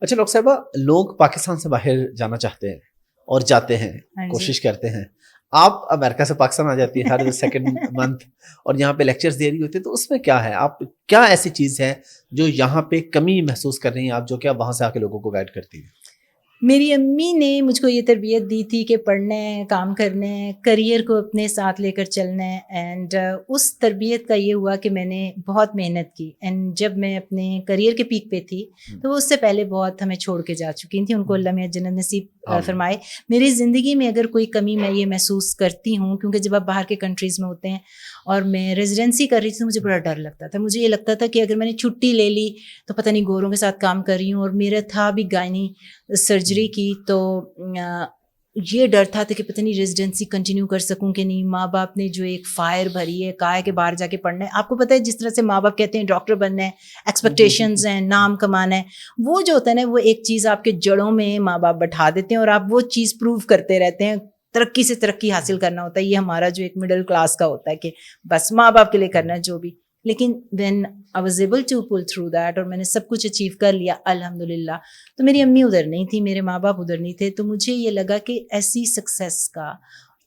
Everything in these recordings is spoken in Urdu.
اچھا ڈاکٹر صاحبہ، لوگ پاکستان سے باہر جانا چاہتے ہیں اور جاتے ہیں، کوشش کرتے ہیں. آپ امریکہ سے پاکستان آ جاتی ہیں ہر سیکنڈ منتھ اور یہاں پہ لیکچرز دے رہی ہوتی ہے، تو اس میں کیا ہے؟ آپ کیا ایسی چیز ہے جو یہاں پہ کمی محسوس کر رہی ہیں آپ، جو کہ آپ وہاں سے آ کے لوگوں کو گائیڈ کرتی ہیں؟ میری امی نے مجھ کو یہ تربیت دی تھی کہ پڑھنا ہے، کام کرنا ہے، کریئر کو اپنے ساتھ لے کر چلنا ہے. اینڈ اس تربیت کا یہ ہوا کہ میں نے بہت محنت کی. اینڈ جب میں اپنے کریئر کے پیک پہ تھی تو وہ اس سے پہلے بہت ہمیں چھوڑ کے جا چکی تھیں، ان کو اللہ میں جنت نصیب فرمائے. میری زندگی میں اگر کوئی کمی میں یہ محسوس کرتی ہوں، کیونکہ جب آپ باہر کے کنٹریز میں ہوتے ہیں اور میں ریزیڈنسی کر رہی تھی تو مجھے بڑا ڈر لگتا تھا. مجھے یہ لگتا تھا کہ اگر میں نے چھٹی لے لی تو پتہ نہیں گوروں کے ساتھ کام کر رہی ہوں. اور میرا تھا بھی گائنی سرجری کی، تو یہ ڈر تھا کہ پتہ نہیں ریزیڈنسی کنٹینیو کر سکوں کہ نہیں. ماں باپ نے جو ایک فائر بھری ہے، کہا ہے کہ باہر جا کے پڑھنا ہے. آپ کو پتہ ہے جس طرح سے ماں باپ کہتے ہیں ڈاکٹر بننا ہے، ایکسپیکٹیشنز ہیں، نام کمانا ہے، وہ جو ہوتا ہے نا، وہ ایک چیز آپ کے جڑوں میں ماں باپ بٹھا دیتے ہیں اور آپ وہ چیز پروو کرتے رہتے ہیں. ترقی سے ترقی حاصل کرنا ہوتا ہے، یہ ہمارا جو ایک مڈل کلاس کا ہوتا ہے کہ بس ماں باپ کے لیے کرنا ہے جو بھی. لیکن when I was able to pull through that, اور میں نے سب کچھ اچیو کر لیا الحمدللہ. تو میری امی ادھر نہیں تھی، میرے ماں باپ ادھر نہیں تھے. تو مجھے یہ لگا کہ ایسی سکسیس کا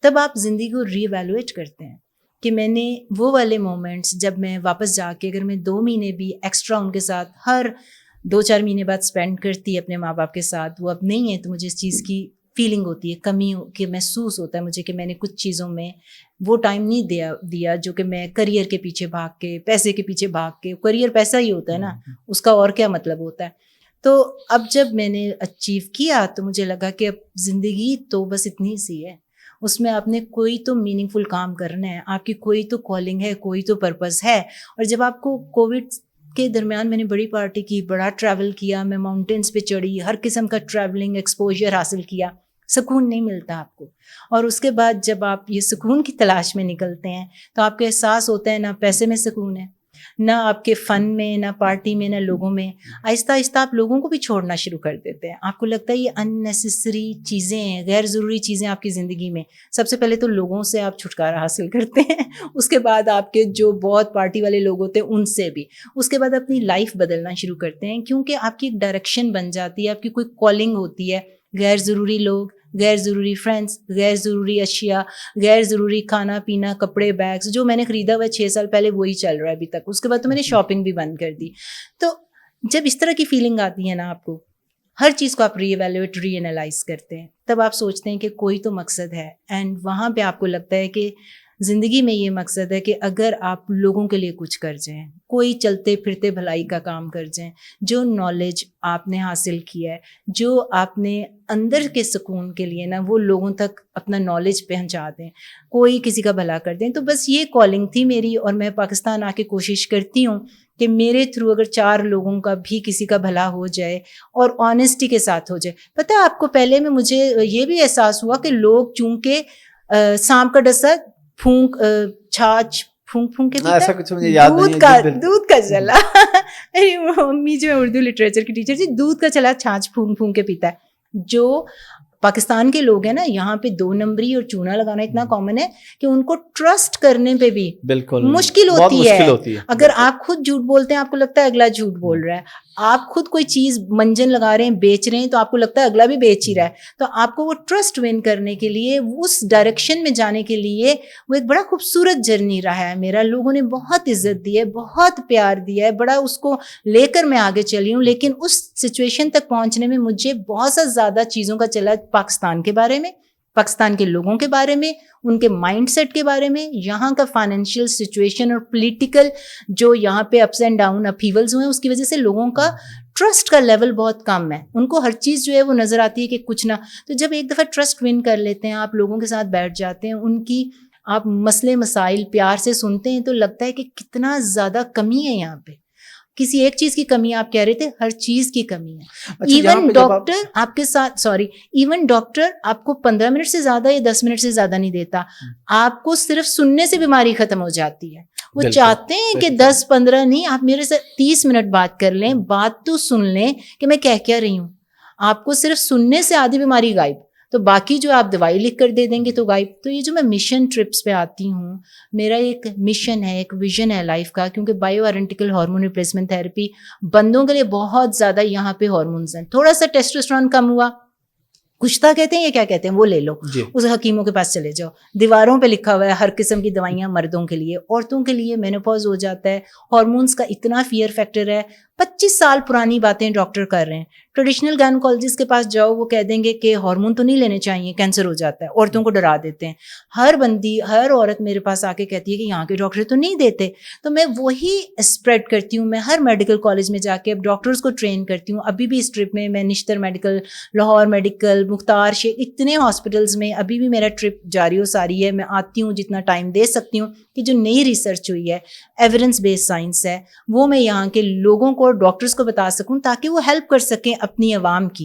تب آپ زندگی کو ری ایویلویٹ کرتے ہیں کہ میں نے وہ والے مومنٹس جب میں واپس جا کے اگر میں 2 مہینے بھی ایکسٹرا ان کے ساتھ ہر 2-4 مہینے بعد اسپینڈ کرتی اپنے ماں باپ کے ساتھ، وہ اب نہیں ہے، تو مجھے اس چیز کی فیلنگ ہوتی ہے، کمی کہ محسوس ہوتا ہے مجھے کہ میں نے کچھ چیزوں میں وہ ٹائم نہیں دیا جو کہ میں کریئر کے پیچھے بھاگ کے، پیسے کے پیچھے بھاگ کے. کریئر پیسہ ہی ہوتا ہے نا، اس کا اور کیا مطلب ہوتا ہے. تو اب جب میں نے اچیو کیا تو مجھے لگا کہ اب زندگی تو بس اتنی سی ہے، اس میں آپ نے کوئی تو میننگ فل کام کرنا ہے، آپ کی کوئی تو کالنگ ہے، کوئی تو پرپز ہے. اور جب آپ کو کووڈ کے درمیان میں نے بڑی پارٹی کی، بڑا ٹریول کیا، میں ماؤنٹینس پہ چڑھی، ہر قسم کا ٹریولنگ ایکسپوجر حاصل کیا، سکون نہیں ملتا آپ کو. اور اس کے بعد جب آپ یہ سکون کی تلاش میں نکلتے ہیں تو آپ کو احساس ہوتا ہے نہ پیسے میں سکون ہے، نہ آپ کے فن میں، نہ پارٹی میں، نہ لوگوں میں. آہستہ آہستہ آپ لوگوں کو بھی چھوڑنا شروع کر دیتے ہیں. آپ کو لگتا ہے یہ اننیسیسری چیزیں ہیں، غیر ضروری چیزیں آپ کی زندگی میں. سب سے پہلے تو لوگوں سے آپ چھٹکارا حاصل کرتے ہیں، اس کے بعد آپ کے جو بہت پارٹی والے لوگ ہوتے ہیں ان سے بھی. اس کے بعد اپنی لائف بدلنا شروع کرتے ہیں، کیونکہ آپ کی ایک ڈائریکشن بن جاتی ہے، آپ کی کوئی کالنگ ہوتی ہے. غیر ضروری لوگ، غیر ضروری فرینڈس، غیر ضروری اشیاء، غیر ضروری کھانا پینا، کپڑے، بیگس، جو میں نے خریدا ہوا ہے 6 سال پہلے وہی چل رہا ہے ابھی تک. اس کے بعد تو میں نے شاپنگ بھی بند کر دی. تو جب اس طرح کی فیلنگ آتی ہے نا آپ کو، ہر چیز کو آپ ری ایویلویٹ، ری انالائز کرتے ہیں، تب آپ سوچتے ہیں کہ کوئی تو مقصد ہے. اینڈ وہاں پہ آپ کو لگتا ہے کہ زندگی میں یہ مقصد ہے کہ اگر آپ لوگوں کے لیے کچھ کر جائیں، کوئی چلتے پھرتے بھلائی کا کام کر جائیں، جو نالج آپ نے حاصل کیا ہے، جو آپ نے اندر کے سکون کے لیے نا، وہ لوگوں تک اپنا نالج پہنچا دیں، کوئی کسی کا بھلا کر دیں. تو بس یہ کالنگ تھی میری، اور میں پاکستان آ کے کوشش کرتی ہوں کہ میرے تھرو اگر 4 لوگوں کا بھی کسی کا بھلا ہو جائے اور آنیسٹی کے ساتھ ہو جائے. پتہ ہے آپ کو، پہلے میں مجھے یہ بھی احساس ہوا کہ لوگ چونکہ سانپ کا ڈسا پھونک چھاچھ پھونک کے پیتا ہے، دودھ کا چلا میری ممی جو اردو لٹریچر کی ٹیچر تھی، دودھ کا چلا چھاچھ پھونک کے پیتا ہے. جو پاکستان کے لوگ ہیں نا، یہاں پہ 2 نمبری اور چونا لگانا اتنا کامن ہے کہ ان کو ٹرسٹ کرنے پہ بھی بالکل مشکل ہوتی ہے. اگر آپ خود جھوٹ بولتے ہیں آپ کو لگتا ہے اگلا جھوٹ بول رہا ہے. آپ خود کوئی چیز منجن لگا رہے ہیں، بیچ رہے ہیں، تو آپ کو لگتا ہے اگلا بھی بیچ ہی رہا ہے. تو آپ کو وہ ٹرسٹ ون کرنے کے لیے، اس ڈائریکشن میں جانے کے لیے، وہ ایک بڑا خوبصورت جرنی رہا ہے میرا. لوگوں نے بہت عزت دی ہے، بہت پیار دیا ہے، بڑا اس کو لے کر میں آگے چلی ہوں. لیکن اس سچویشن تک پہنچنے میں مجھے بہت سا زیادہ چیزوں کا چلا، پاکستان کے بارے میں، پاکستان کے لوگوں کے بارے میں، ان کے مائنڈ سیٹ کے بارے میں، یہاں کا فائنینشیل سچویشن اور پولیٹیکل جو یہاں پہ اپس اینڈ ڈاؤن اپہیولز ہوئے ہیں، اس کی وجہ سے لوگوں کا ٹرسٹ کا لیول بہت کم ہے. ان کو ہر چیز جو ہے وہ نظر آتی ہے کہ کچھ نہ. تو جب ایک دفعہ ٹرسٹ ون کر لیتے ہیں، آپ لوگوں کے ساتھ بیٹھ جاتے ہیں، ان کی آپ مسئلے مسائل پیار سے سنتے ہیں، تو لگتا ہے کہ کتنا زیادہ کمی ہے یہاں پہ. کسی ایک چیز کی کمی آپ کہہ رہے تھے، ہر چیز کی کمی ہے. ایون ڈاکٹر آپ کے ساتھ ایون ڈاکٹر آپ کو 15 منٹ سے زیادہ یا 10 منٹ سے زیادہ نہیں دیتا. آپ کو صرف سننے سے بیماری ختم ہو جاتی ہے. وہ چاہتے ہیں کہ 10-15 نہیں، آپ میرے سے 30 منٹ بات کر لیں، بات تو سن لیں کہ میں کہہ کیا رہی ہوں. آپ کو صرف سننے سے آدھی بیماری غائب. تو باقی جو آپ دوائی لکھ کر دے دیں گے تو غائب. تو یہ جو میں مشن ٹرپس پہ آتی ہوں, میرا ایک مشن ہے, ایک ویژن ہے لائف کا, کیونکہ bio identical hormone replacement therapy بندوں کے لیے بہت زیادہ یہاں پہ ہارمونز ہیں. تھوڑا سا ٹیسٹوسٹرون کم ہوا, کشتا کہتے ہیں یا کیا کہتے ہیں, وہ لے لو, اس حکیموں کے پاس چلے جاؤ, دیواروں پہ لکھا ہوا ہے ہر قسم کی دوائیاں مردوں کے لیے. عورتوں کے لیے مینوپاز ہو جاتا ہے, ہارمونز کا اتنا فیئر فیکٹر ہے, 25 سال پرانی باتیں ڈاکٹر کر رہے ہیں. ٹریڈیشنل گائنکالوجسٹ کے پاس جاؤ, وہ کہہ دیں گے کہ ہارمون تو نہیں لینے چاہیے, کینسر ہو جاتا ہے, عورتوں کو ڈرا دیتے ہیں. ہر بندی, ہر عورت میرے پاس آ کے کہتی ہے کہ یہاں کے ڈاکٹر تو نہیں دیتے. تو میں وہی اسپریڈ کرتی ہوں, میں ہر میڈیکل کالج میں جا کے اب ڈاکٹرز کو ٹرین کرتی ہوں. ابھی بھی اس ٹرپ میں نشتر میڈیکل, لاہور میڈیکل, مختار شیخ, اتنے ہاسپٹلز میں ابھی بھی میرا ٹرپ جاری و ساری ہے. میں آتی ہوں جتنا ٹائم دے سکتی ہوں کہ جو نئی ریسرچ ہوئی ہے, ایویڈنس بیس سائنس ہے, وہ میں یہاں کے لوگوں کو, ڈاکٹرز کو بتا سکوں تاکہ وہ ہیلپ کر سکیں اپنی عوام کی.